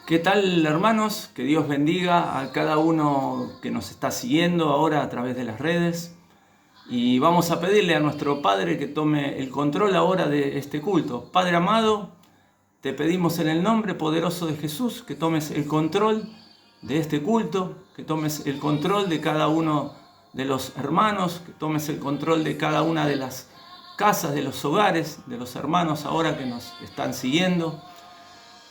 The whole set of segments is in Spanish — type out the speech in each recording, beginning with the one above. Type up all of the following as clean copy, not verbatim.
¿Qué tal, hermanos? Que Dios bendiga a cada uno que nos está siguiendo ahora a través de las redes. Y vamos a pedirle a nuestro Padre que tome el control ahora de este culto. Padre amado, te pedimos en el nombre poderoso de Jesús que tomes el control de este culto, que tomes el control de cada uno de los hermanos, que tomes el control de cada una de las casas, de los hogares, de los hermanos ahora que nos están siguiendo.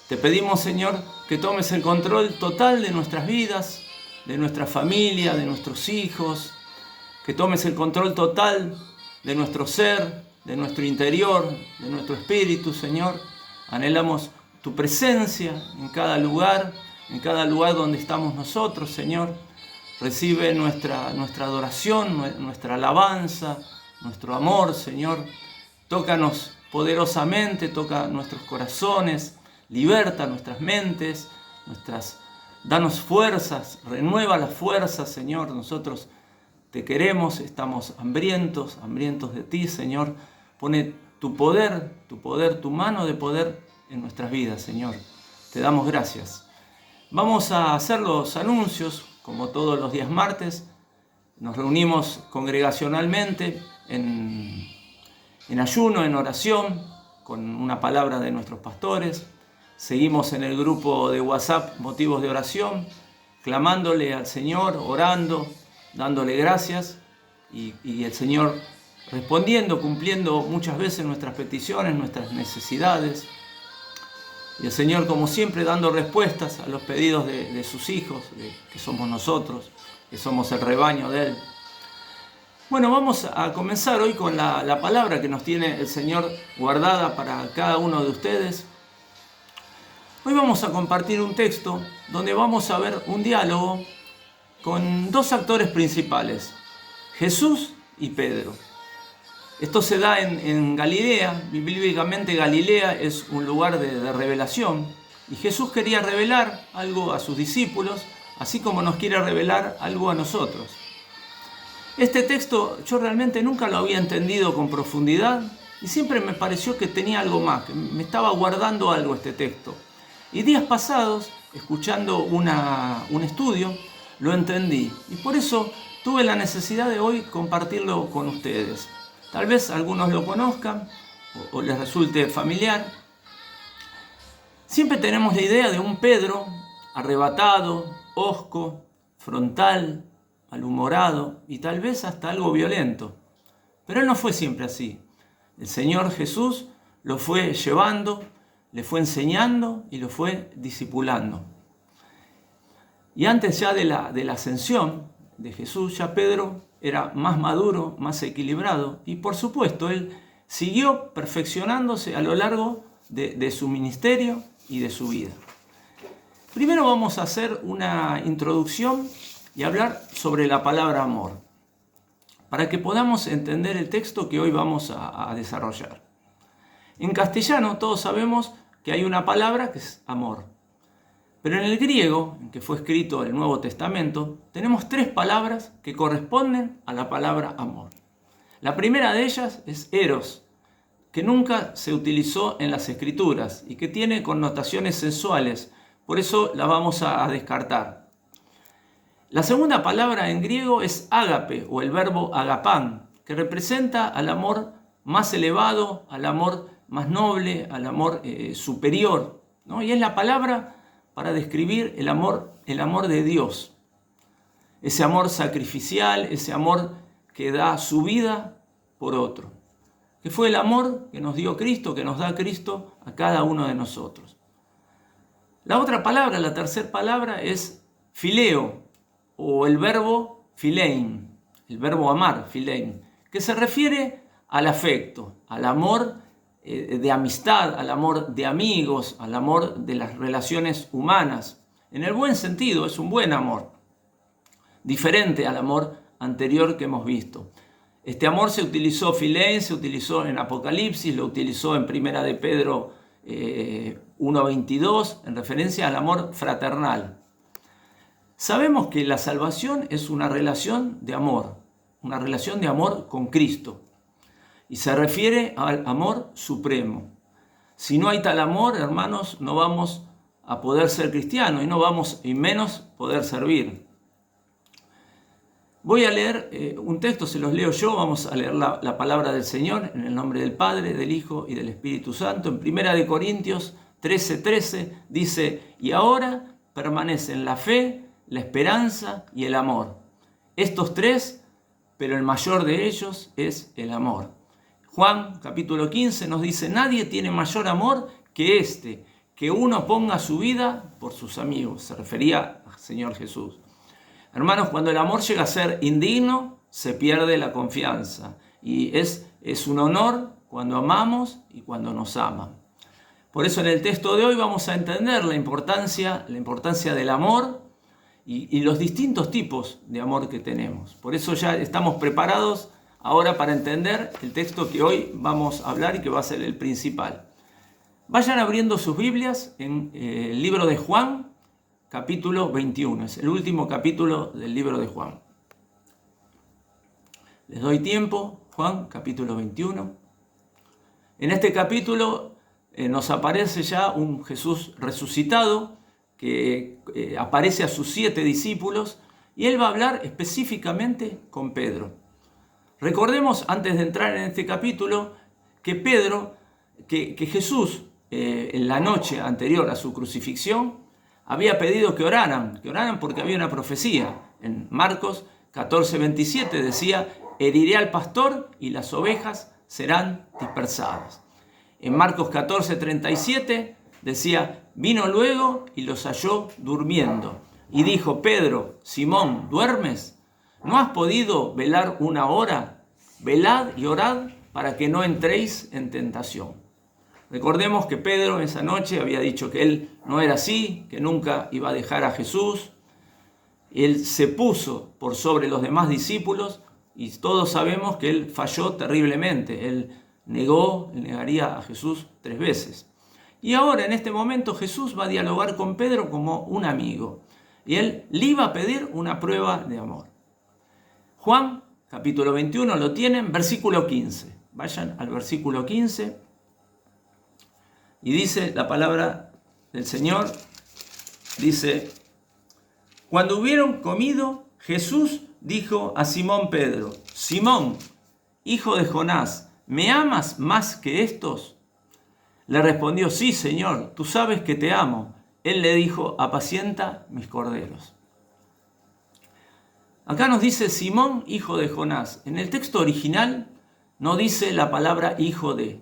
Te pedimos, Señor, que tomes el control total de nuestras vidas, de nuestra familia, de nuestros hijos, que tomes el control total de nuestro ser, de nuestro interior, de nuestro espíritu, Señor. Anhelamos tu presencia en cada lugar donde estamos nosotros, Señor. Recibe nuestra adoración, nuestra alabanza, nuestro amor, Señor. Tócanos poderosamente, toca nuestros corazones, liberta nuestras mentes, danos fuerzas, renueva las fuerzas, Señor. Nosotros te queremos, estamos hambrientos de ti, Señor. Pone tu poder, tu mano de poder en nuestras vidas, Señor. Te damos gracias. Vamos a hacer los anuncios, como todos los días martes. Nos reunimos congregacionalmente en ayuno, en oración, con una palabra de nuestros pastores. Seguimos en el grupo de WhatsApp Motivos de Oración, clamándole al Señor, orando, dándole gracias y el Señor respondiendo, cumpliendo muchas veces nuestras peticiones, nuestras necesidades. Y el Señor, como siempre, dando respuestas a los pedidos de sus hijos, que somos nosotros, que somos el rebaño de Él. Bueno, vamos a comenzar hoy con la palabra que nos tiene el Señor guardada para cada uno de ustedes. Hoy vamos a compartir un texto donde vamos a ver un diálogo con dos actores principales, Jesús y Pedro. Esto se da en Galilea. Bíblicamente Galilea es un lugar de revelación y Jesús quería revelar algo a sus discípulos, así como nos quiere revelar algo a nosotros. Este texto yo realmente nunca lo había entendido con profundidad y siempre me pareció que tenía algo más, que me estaba guardando algo este texto. Y días pasados, escuchando un estudio, lo entendí. Y por eso tuve la necesidad de hoy compartirlo con ustedes. Tal vez algunos lo conozcan o les resulte familiar. Siempre tenemos la idea de un Pedro arrebatado, hosco, frontal, malhumorado y tal vez hasta algo violento. Pero él no fue siempre así. El Señor Jesús lo fue llevando, le fue enseñando y lo fue discipulando. Y antes ya de la ascensión de Jesús, ya Pedro era más maduro, más equilibrado. Y por supuesto, él siguió perfeccionándose a lo largo de su ministerio y de su vida. Primero vamos a hacer una introducción y hablar sobre la palabra amor, para que podamos entender el texto que hoy vamos a desarrollar. En castellano todos sabemos que hay una palabra que es amor. Pero en el griego, en que fue escrito el Nuevo Testamento, tenemos tres palabras que corresponden a la palabra amor. La primera de ellas es eros, que nunca se utilizó en las Escrituras y que tiene connotaciones sensuales, por eso la vamos a descartar. La segunda palabra en griego es ágape, o el verbo agapán, que representa al amor más elevado, al amor más noble, al amor superior, ¿no? Y es la palabra para describir el amor de Dios. Ese amor sacrificial, ese amor que da su vida por otro. Que fue el amor que nos dio Cristo, que nos da Cristo a cada uno de nosotros. La otra palabra, la tercera palabra es fileo, o el verbo philein, el verbo amar, philein, que se refiere al afecto, al amor de amistad, al amor de amigos, al amor de las relaciones humanas. En el buen sentido, es un buen amor, diferente al amor anterior que hemos visto. Este amor se utilizó, philein, se utilizó en Apocalipsis, lo utilizó en Primera de Pedro 1:22, en referencia al amor fraternal. Sabemos que la salvación es una relación de amor con Cristo. Y se refiere al amor supremo. Si no hay tal amor, hermanos, no vamos a poder ser cristiano y menos poder servir. Voy a leer un texto, se los leo yo, vamos a leer la palabra del Señor en el nombre del Padre, del Hijo y del Espíritu Santo. En 1 Corintios 13:13 dice: y ahora permanecen la fe, la esperanza y el amor. Estos tres, pero el mayor de ellos es el amor. Juan capítulo 15 nos dice: nadie tiene mayor amor que este, que uno ponga su vida por sus amigos. Se refería al Señor Jesús. Hermanos, cuando el amor llega a ser indigno, se pierde la confianza. Y es un honor cuando amamos y cuando nos aman. Por eso en el texto de hoy vamos a entender la importancia del amor y los distintos tipos de amor que tenemos. Por eso ya estamos preparados ahora para entender el texto que hoy vamos a hablar y que va a ser el principal. Vayan abriendo sus Biblias en el libro de Juan, capítulo 21. Es el último capítulo del libro de Juan. Les doy tiempo. Juan, capítulo 21. En este capítulo nos aparece ya un Jesús resucitado que aparece a sus 7 discípulos y él va a hablar específicamente con Pedro. Recordemos, antes de entrar en este capítulo, que Jesús, en la noche anterior a su crucifixión, había pedido que oraran porque había una profecía. En Marcos 14:27 decía: heriré al pastor y las ovejas serán dispersadas. En Marcos 14:37 decía: vino luego y los halló durmiendo. Y dijo: Pedro, Simón, ¿duermes? ¿No has podido velar una hora? Velad y orad para que no entréis en tentación. Recordemos que Pedro esa noche había dicho que él no era así, que nunca iba a dejar a Jesús. Él se puso por sobre los demás discípulos y todos sabemos que él falló terriblemente. Él negaría a Jesús 3 veces. Y ahora en este momento Jesús va a dialogar con Pedro como un amigo. Y él le iba a pedir una prueba de amor. Juan, capítulo 21, lo tienen, versículo 15. Vayan al versículo 15. Y dice la palabra del Señor, dice: cuando hubieron comido, Jesús dijo a Simón Pedro: Simón, hijo de Jonás, ¿me amas más que estos? Le respondió: sí, Señor, tú sabes que te amo. Él le dijo: apacienta mis corderos. Acá nos dice Simón, hijo de Jonás. En el texto original no dice la palabra hijo de.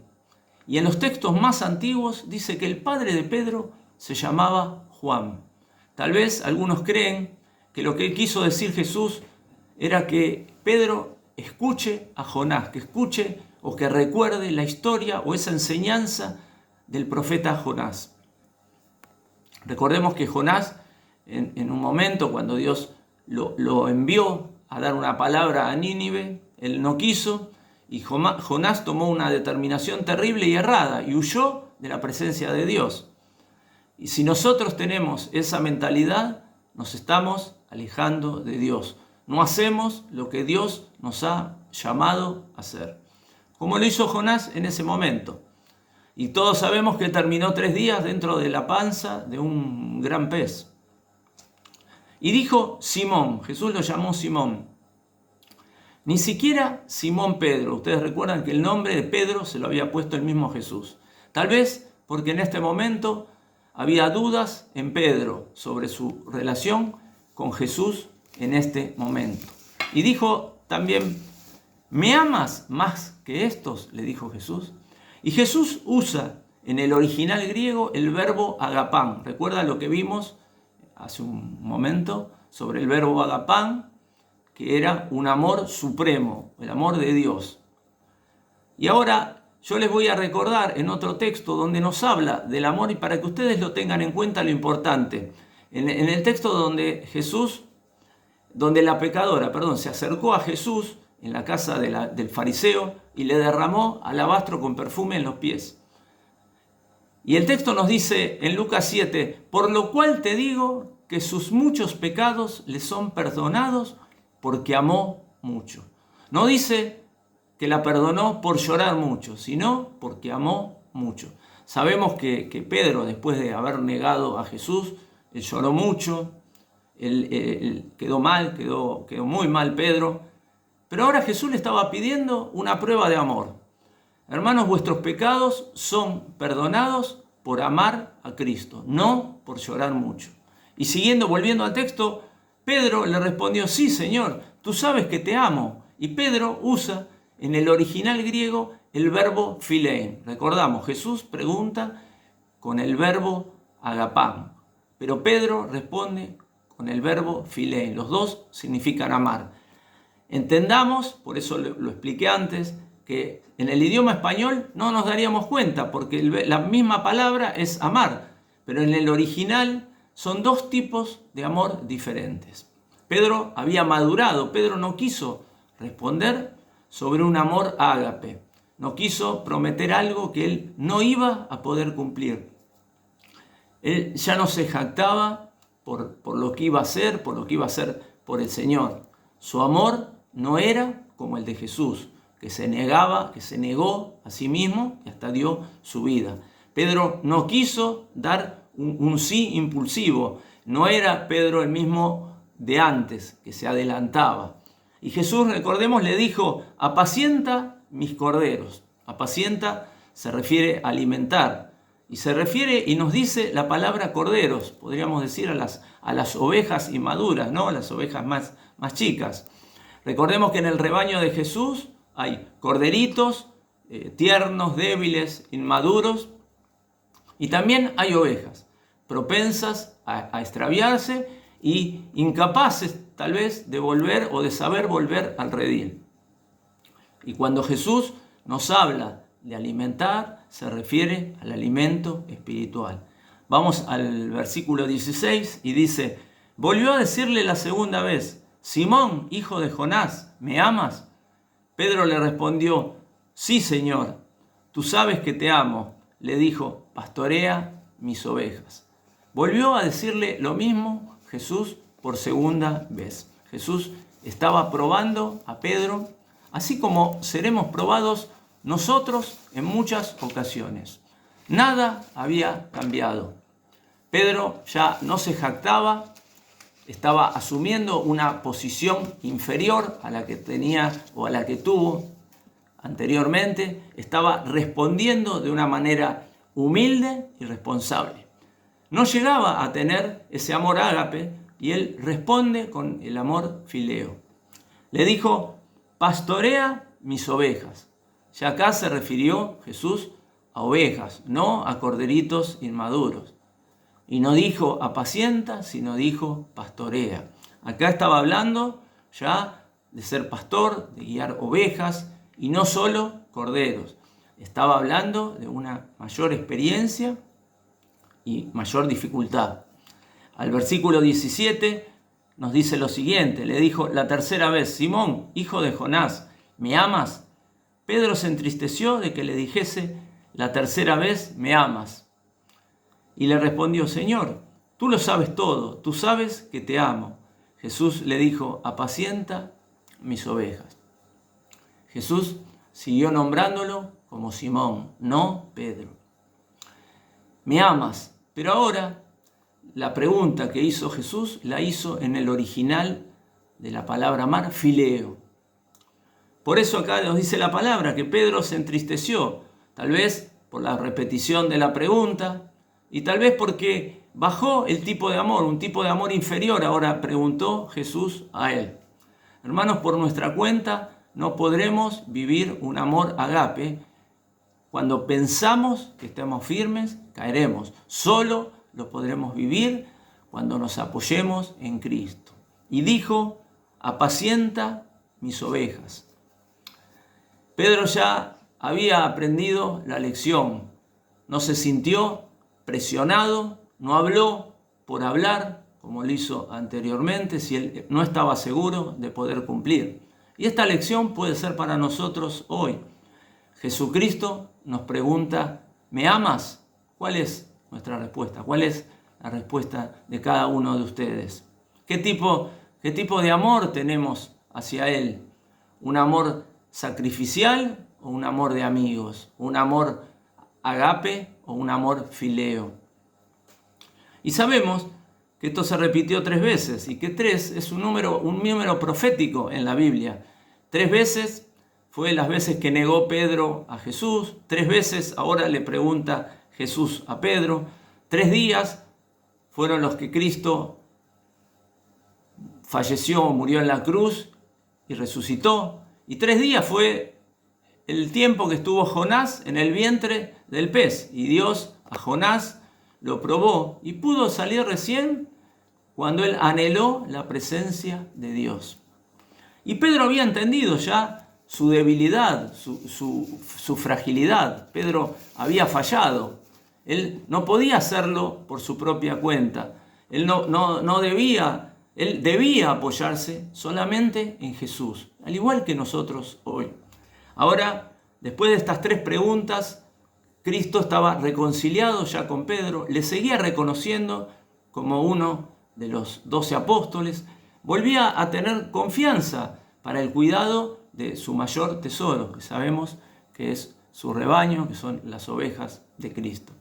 Y en los textos más antiguos dice que el padre de Pedro se llamaba Juan. Tal vez algunos creen que lo que quiso decir Jesús era que Pedro escuche a Jonás, que escuche o que recuerde la historia o esa enseñanza del profeta Jonás. Recordemos que Jonás, en un momento cuando Dios lo envió a dar una palabra a Nínive, él no quiso, y Jonás tomó una determinación terrible y errada y huyó de la presencia de Dios. Y si nosotros tenemos esa mentalidad, nos estamos alejando de Dios. No hacemos lo que Dios nos ha llamado a hacer. Como lo hizo Jonás en ese momento. Y todos sabemos que terminó 3 días dentro de la panza de un gran pez. Y dijo Simón, Jesús lo llamó Simón. Ni siquiera Simón Pedro. Ustedes recuerdan que el nombre de Pedro se lo había puesto el mismo Jesús. Tal vez porque en este momento había dudas en Pedro sobre su relación con Jesús en este momento. Y dijo también: ¿me amas más que estos?, le dijo Jesús. Y Jesús usa en el original griego el verbo agapán. ¿Recuerdan lo que vimos hace un momento sobre el verbo agapán? Que era un amor supremo, el amor de Dios. Y ahora yo les voy a recordar en otro texto donde nos habla del amor y para que ustedes lo tengan en cuenta lo importante. En el texto donde la pecadora se acercó a Jesús en la casa del fariseo y le derramó alabastro con perfume en los pies. Y el texto nos dice en Lucas 7, por lo cual te digo que sus muchos pecados le son perdonados porque amó mucho. No dice que la perdonó por llorar mucho, sino porque amó mucho. Sabemos que Pedro, después de haber negado a Jesús, él lloró mucho, él quedó mal, quedó muy mal Pedro, pero ahora Jesús le estaba pidiendo una prueba de amor. Hermanos, vuestros pecados son perdonados por amar a Cristo, no por llorar mucho. Y volviendo al texto, Pedro le respondió, sí, Señor, tú sabes que te amo. Y Pedro usa en el original griego el verbo philein. Recordamos, Jesús pregunta con el verbo agapán, pero Pedro responde con el verbo philein. Los dos significan amar. Entendamos, por eso lo expliqué antes, que en el idioma español no nos daríamos cuenta, porque la misma palabra es amar, pero en el original son dos tipos de amor diferentes. Pedro había madurado, Pedro no quiso responder sobre un amor ágape, no quiso prometer algo que él no iba a poder cumplir. Él ya no se jactaba por lo que iba a hacer, por lo que iba a hacer por el Señor. Su amor no era como el de Jesús, que se negó a sí mismo y hasta dio su vida. Pedro no quiso dar un sí impulsivo. No era Pedro el mismo de antes, que se adelantaba. Y Jesús, recordemos, le dijo, apacienta mis corderos. Apacienta se refiere a alimentar. Y se refiere y nos dice la palabra corderos, podríamos decir a las ovejas inmaduras, ¿no? Las ovejas más chicas. Recordemos que en el rebaño de Jesús hay corderitos, tiernos, débiles, inmaduros, y también hay ovejas, propensas a extraviarse y incapaces tal vez de volver o de saber volver al redil. Y cuando Jesús nos habla de alimentar, se refiere al alimento espiritual. Vamos al versículo 16 y dice, volvió a decirle la segunda vez, Simón, hijo de Jonás, ¿me amas? Pedro le respondió, sí, Señor, tú sabes que te amo. Le dijo, pastorea mis ovejas. Volvió a decirle lo mismo Jesús por segunda vez. Jesús estaba probando a Pedro, así como seremos probados nosotros en muchas ocasiones. Nada había cambiado. Pedro ya no se jactaba, estaba asumiendo una posición inferior a la que tenía o a la que tuvo anteriormente, estaba respondiendo de una manera humilde y responsable. No llegaba a tener ese amor ágape y él responde con el amor fileo. Le dijo, pastorea mis ovejas. Ya acá se refirió Jesús a ovejas, no a corderitos inmaduros. Y no dijo apacienta, sino dijo pastorea. Acá estaba hablando ya de ser pastor, de guiar ovejas y no solo corderos. Estaba hablando de una mayor experiencia y mayor dificultad. Al versículo 17 nos dice lo siguiente, le dijo la tercera vez, Simón, hijo de Jonás, ¿me amas? Pedro se entristeció de que le dijese la tercera vez, ¿me amas? Y le respondió, Señor, tú lo sabes todo, tú sabes que te amo. Jesús le dijo, apacienta mis ovejas. Jesús siguió nombrándolo como Simón, no Pedro. ¿Me amas? Pero ahora la pregunta que hizo Jesús la hizo en el original de la palabra amar, fileo. Por eso acá nos dice la palabra que Pedro se entristeció, tal vez por la repetición de la pregunta, y tal vez porque bajó el tipo de amor, un tipo de amor inferior, ahora preguntó Jesús a él. Hermanos, por nuestra cuenta no podremos vivir un amor agape. Cuando pensamos que estamos firmes, caeremos. Solo lo podremos vivir cuando nos apoyemos en Cristo. Y dijo, apacienta mis ovejas. Pedro ya había aprendido la lección. No se sintió presionado, no habló por hablar, como lo hizo anteriormente, si él no estaba seguro de poder cumplir. Y esta lección puede ser para nosotros hoy. Jesucristo nos pregunta, ¿me amas? ¿Cuál es nuestra respuesta? ¿Cuál es la respuesta de cada uno de ustedes? ¿Qué tipo de amor tenemos hacia Él? ¿Un amor sacrificial o un amor de amigos? ¿Un amor agape o un amor fileo. Y sabemos que esto se repitió 3 veces y que 3 es un número profético en la Biblia. 3 veces fue las veces que negó Pedro a Jesús, 3 veces ahora le pregunta Jesús a Pedro, 3 días fueron los que Cristo falleció, murió en la cruz y resucitó, y 3 días fue el tiempo que estuvo Jonás en el vientre del pez, y Dios a Jonás lo probó y pudo salir recién cuando él anheló la presencia de Dios. Y Pedro había entendido ya su debilidad, su fragilidad. Pedro había fallado. Él no podía hacerlo por su propia cuenta. Él él debía apoyarse solamente en Jesús, al igual que nosotros hoy. Ahora, después de estas 3 preguntas, Cristo estaba reconciliado ya con Pedro, le seguía reconociendo como uno de los 12 apóstoles, volvía a tener confianza para el cuidado de su mayor tesoro, que sabemos que es su rebaño, que son las ovejas de Cristo.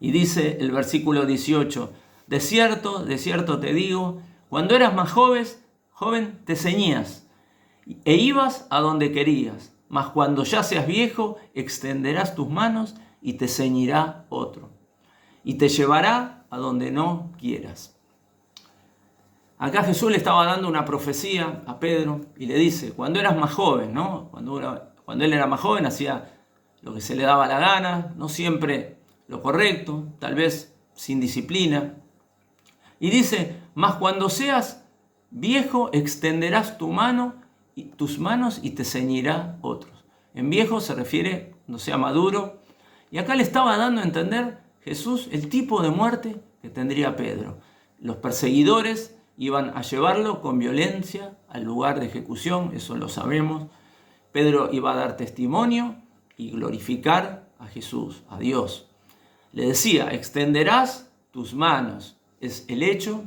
Y dice el versículo 18, de cierto te digo, cuando eras más joven te ceñías e ibas a donde querías, mas cuando ya seas viejo extenderás tus manos y te ceñirá otro, y te llevará a donde no quieras. Acá Jesús le estaba dando una profecía a Pedro y le dice, cuando eras más joven, ¿no? Cuando él era más joven hacía lo que se le daba la gana, no siempre lo correcto, tal vez sin disciplina. Y dice, mas cuando seas viejo extenderás tus manos y te ceñirá otros. En viejo se refiere cuando sea maduro. Y acá le estaba dando a entender Jesús el tipo de muerte que tendría Pedro. Los perseguidores iban a llevarlo con violencia al lugar de ejecución, eso lo sabemos. Pedro iba a dar testimonio y glorificar a Jesús, a Dios. Le decía, extenderás tus manos. Es el hecho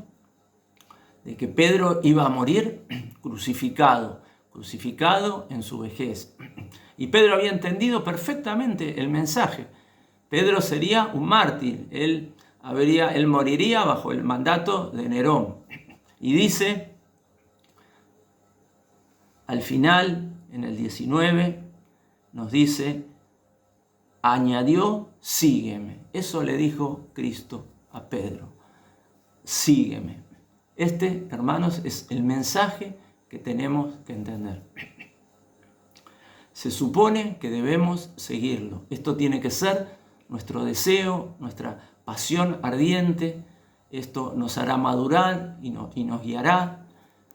de que Pedro iba a morir crucificado en su vejez. Y Pedro había entendido perfectamente el mensaje. Pedro sería un mártir, él moriría bajo el mandato de Nerón. Y dice, al final, en el 19, nos dice, añadió, sígueme. Eso le dijo Cristo a Pedro, sígueme. Este, hermanos, es el mensaje que tenemos que entender. Se supone que debemos seguirlo. Esto tiene que ser nuestro deseo, nuestra pasión ardiente. Esto nos hará madurar y nos guiará.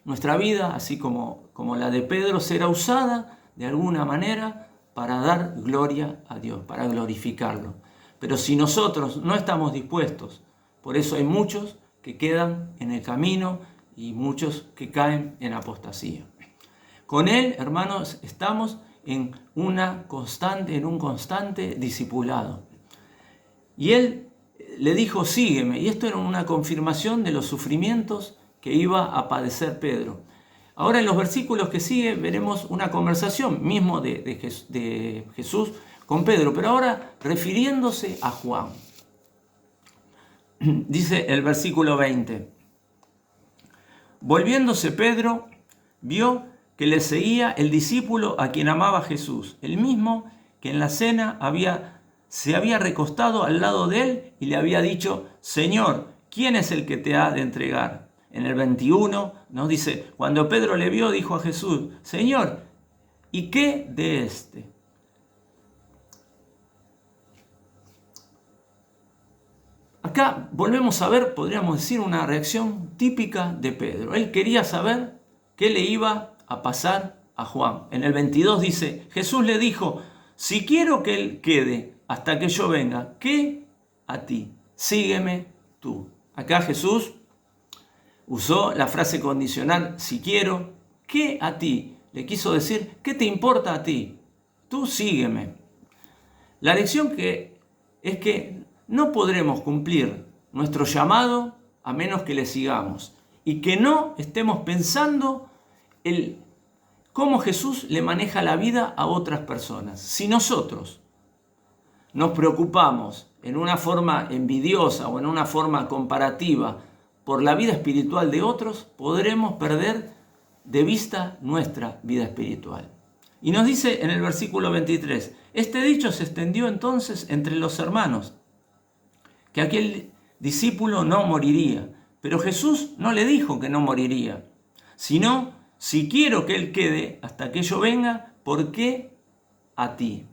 Nuestra vida, así como la de Pedro, será usada de alguna manera para dar gloria a Dios, para glorificarlo. Pero si nosotros no estamos dispuestos, por eso hay muchos que quedan en el camino y muchos que caen en apostasía. Con Él, hermanos, estamos en un constante discipulado. Y Él le dijo, sígueme. Y esto era una confirmación de los sufrimientos que iba a padecer Pedro. Ahora en los versículos que sigue veremos una conversación mismo de Jesús con Pedro, pero ahora refiriéndose a Juan. Dice el versículo 20. Volviéndose Pedro, vio que le seguía el discípulo a quien amaba Jesús, el mismo que en la cena se había recostado al lado de él y le había dicho, Señor, ¿quién es el que te ha de entregar? En el 21 nos dice, cuando Pedro le vio, dijo a Jesús, Señor, ¿y qué de este? Acá volvemos a ver, podríamos decir, una reacción típica de Pedro. Él quería saber qué le iba a pasar a Juan. En el 22 dice, Jesús le dijo, si quiero que él quede hasta que yo venga, ¿qué a ti? Sígueme tú. Acá Jesús usó la frase condicional, si quiero, ¿qué a ti? Le quiso decir, ¿qué te importa a ti? Tú sígueme. La lección es que no podremos cumplir nuestro llamado a menos que le sigamos y que no estemos pensando cómo Jesús le maneja la vida a otras personas. Si nosotros nos preocupamos en una forma envidiosa o en una forma comparativa por la vida espiritual de otros, podremos perder de vista nuestra vida espiritual. Y nos dice en el versículo 23, este dicho se extendió entonces entre los hermanos, que aquel discípulo no moriría. Pero Jesús no le dijo que no moriría, sino, si quiero que él quede hasta que yo venga, ¿por qué a ti?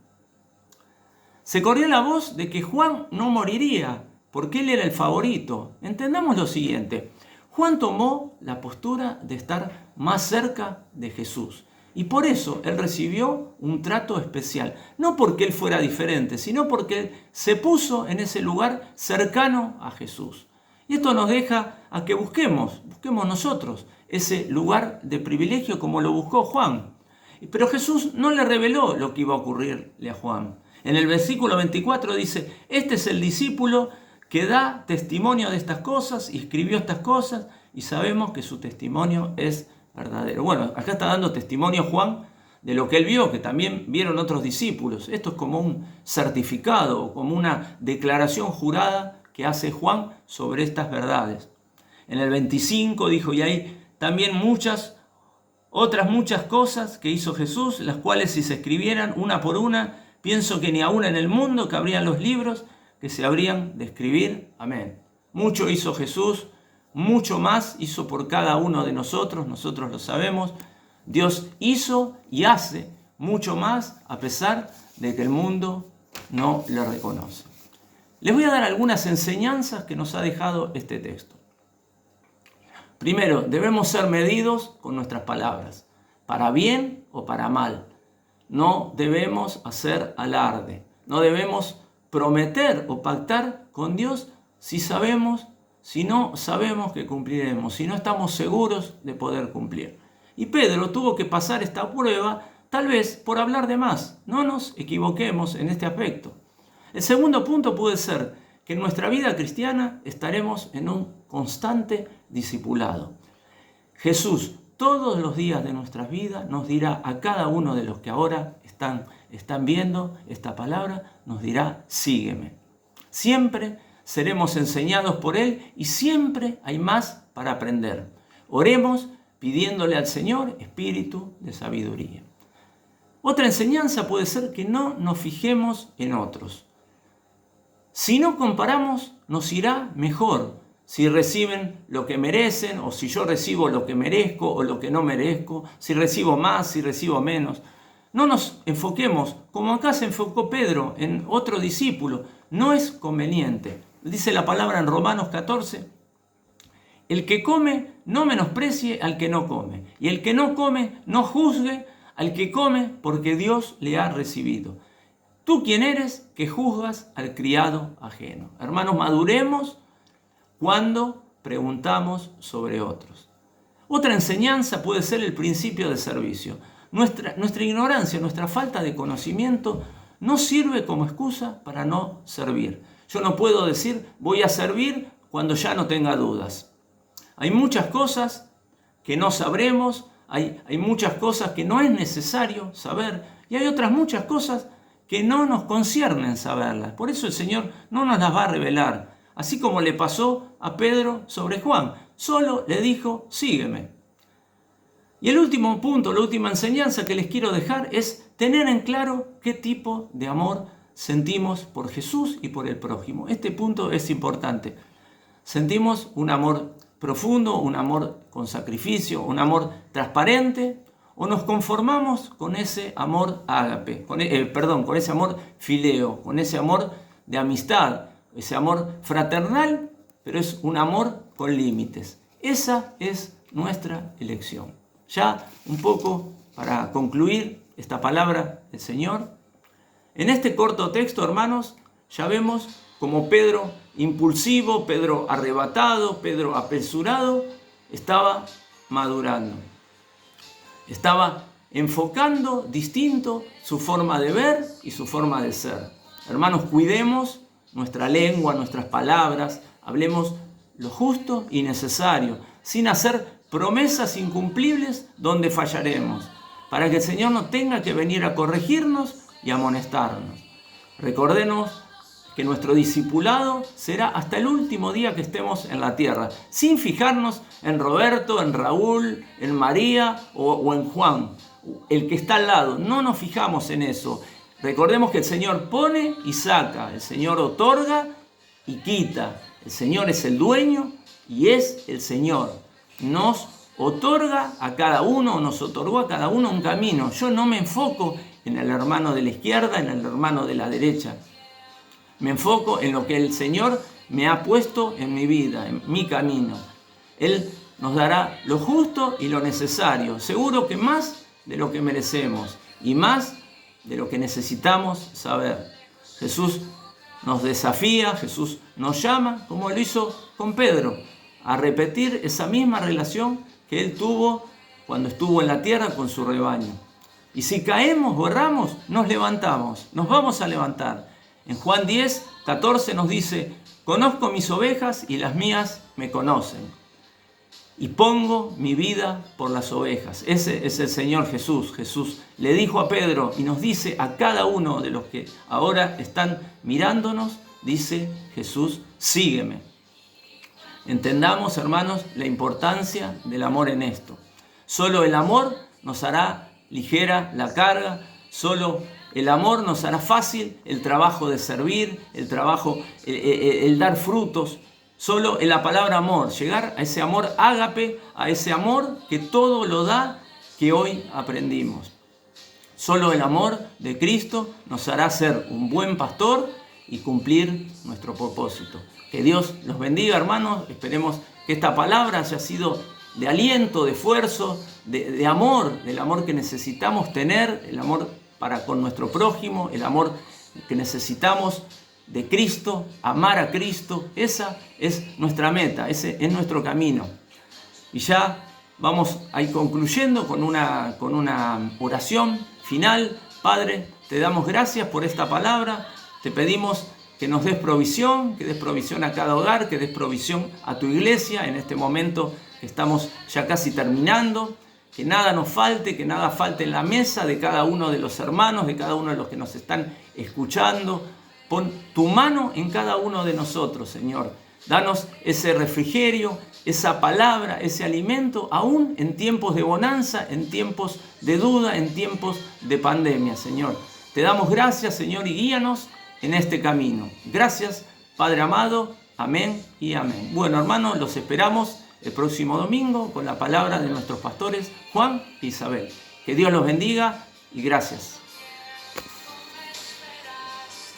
Se corrió la voz de que Juan no moriría, porque él era el favorito. Entendamos lo siguiente, Juan tomó la postura de estar más cerca de Jesús. Y por eso él recibió un trato especial. No porque él fuera diferente, sino porque él se puso en ese lugar cercano a Jesús. Y esto nos deja a que busquemos nosotros ese lugar de privilegio como lo buscó Juan. Pero Jesús no le reveló lo que iba a ocurrirle a Juan. En el versículo 24 dice, este es el discípulo que da testimonio de estas cosas y escribió estas cosas y sabemos que su testimonio es verdadero. Bueno, acá está dando testimonio Juan de lo que él vio, que también vieron otros discípulos. Esto es como un certificado, como una declaración jurada que hace Juan sobre estas verdades. En el 25 dijo, y hay también otras muchas cosas que hizo Jesús, las cuales si se escribieran una por una, pienso que ni aún en el mundo cabrían los libros que se habrían de escribir. Amén. Mucho hizo Jesús, mucho más hizo por cada uno de nosotros lo sabemos. Dios hizo y hace mucho más a pesar de que el mundo no le reconoce. Les voy a dar algunas enseñanzas que nos ha dejado este texto. Primero, debemos ser medidos con nuestras palabras, para bien o para mal. No debemos hacer alarde, no debemos prometer o pactar con Dios si no sabemos que cumpliremos, si no estamos seguros de poder cumplir. Y Pedro tuvo que pasar esta prueba, tal vez por hablar de más. No nos equivoquemos en este aspecto. El segundo punto puede ser que en nuestra vida cristiana estaremos en un constante discipulado. Jesús todos los días de nuestras vidas nos dirá a cada uno de los que ahora están viendo esta palabra, nos dirá, sígueme. Siempre seremos enseñados por Él y siempre hay más para aprender. Oremos pidiéndole al Señor espíritu de sabiduría. Otra enseñanza puede ser que no nos fijemos en otros. Si no comparamos, nos irá mejor. Si reciben lo que merecen, o si yo recibo lo que merezco o lo que no merezco, si recibo más, si recibo menos. No nos enfoquemos, como acá se enfocó Pedro en otro discípulo. No es conveniente. Dice la palabra en Romanos 14, el que come no menosprecie al que no come, y el que no come no juzgue al que come, porque Dios le ha recibido. ¿Tú quién eres que juzgas al criado ajeno? Hermanos, maduremos cuando preguntamos sobre otros. Otra enseñanza puede ser el principio de servicio. Nuestra ignorancia, nuestra falta de conocimiento no sirve como excusa para no servir. Yo no puedo decir voy a servir cuando ya no tenga dudas. Hay muchas cosas que no sabremos, hay muchas cosas que no es necesario saber y hay otras muchas cosas que no nos conciernen saberlas. Por eso el Señor no nos las va a revelar. Así como le pasó a Pedro sobre Juan. Solo le dijo, sígueme. Y el último punto, la última enseñanza que les quiero dejar es tener en claro qué tipo de amor sentimos por Jesús y por el prójimo. Este punto es importante. Sentimos un amor profundo, un amor con sacrificio, un amor transparente, o nos conformamos con ese amor ágape, con ese amor fileo, con ese amor de amistad, ese amor fraternal, pero es un amor con límites. Esa es nuestra elección. Ya un poco para concluir esta palabra del Señor. En este corto texto, hermanos, ya vemos como Pedro impulsivo, Pedro arrebatado, Pedro apresurado, estaba madurando. Estaba enfocando distinto su forma de ver y su forma de ser. Hermanos, cuidemos nuestra lengua, nuestras palabras, hablemos lo justo y necesario, sin hacer promesas incumplibles donde fallaremos, para que el Señor no tenga que venir a corregirnos y amonestarnos. Recordemos que nuestro discipulado será hasta el último día que estemos en la tierra, sin fijarnos en Roberto, en Raúl, en María o en Juan, el que está al lado. No nos fijamos en eso. Recordemos que el Señor pone y saca, el Señor otorga y quita. El Señor es el dueño y es el Señor. Nos otorga a cada uno, nos otorgó a cada uno un camino. Yo no me enfoco en el hermano de la izquierda, en el hermano de la derecha. Me enfoco en lo que el Señor me ha puesto en mi vida, en mi camino. Él nos dará lo justo y lo necesario. Seguro que más de lo que merecemos y más de lo que necesitamos saber. Jesús nos desafía, Jesús nos llama, como lo hizo con Pedro, a repetir esa misma relación que él tuvo cuando estuvo en la tierra con su rebaño. Y si caemos o erramos, nos levantamos, nos vamos a levantar. En Juan 10, 14 nos dice: conozco mis ovejas y las mías me conocen. Y pongo mi vida por las ovejas. Ese es el Señor Jesús. Jesús le dijo a Pedro y nos dice a cada uno de los que ahora están mirándonos, dice Jesús: sígueme. Entendamos, hermanos, la importancia del amor en esto. Solo el amor nos hará ligera la carga, solo el amor nos hará fácil el trabajo de servir, el dar frutos. Solo en la palabra amor, llegar a ese amor ágape, a ese amor que todo lo da, que hoy aprendimos. Solo el amor de Cristo nos hará ser un buen pastor y cumplir nuestro propósito. Que Dios los bendiga, hermanos. Esperemos que esta palabra haya sido de aliento, de esfuerzo, de amor, del amor que necesitamos tener, el amor para con nuestro prójimo, el amor que necesitamos de Cristo, amar a Cristo. Esa es nuestra meta, ese es nuestro camino. Y ya vamos a ir concluyendo con una oración final. Padre, te damos gracias por esta palabra. Te pedimos que nos des provisión, que des provisión a cada hogar, que des provisión a tu iglesia en este momento que estamos ya casi terminando. Que nada nos falte, que nada falte en la mesa de cada uno de los hermanos, de cada uno de los que nos están escuchando. Pon tu mano en cada uno de nosotros, Señor. Danos ese refrigerio, esa palabra, ese alimento, aún en tiempos de bonanza, en tiempos de duda, en tiempos de pandemia, Señor. Te damos gracias, Señor, y guíanos en este camino. Gracias, Padre amado. Amén y amén. Bueno, hermanos, los esperamos el próximo domingo con la palabra de nuestros pastores Juan e Isabel. Que Dios los bendiga y gracias.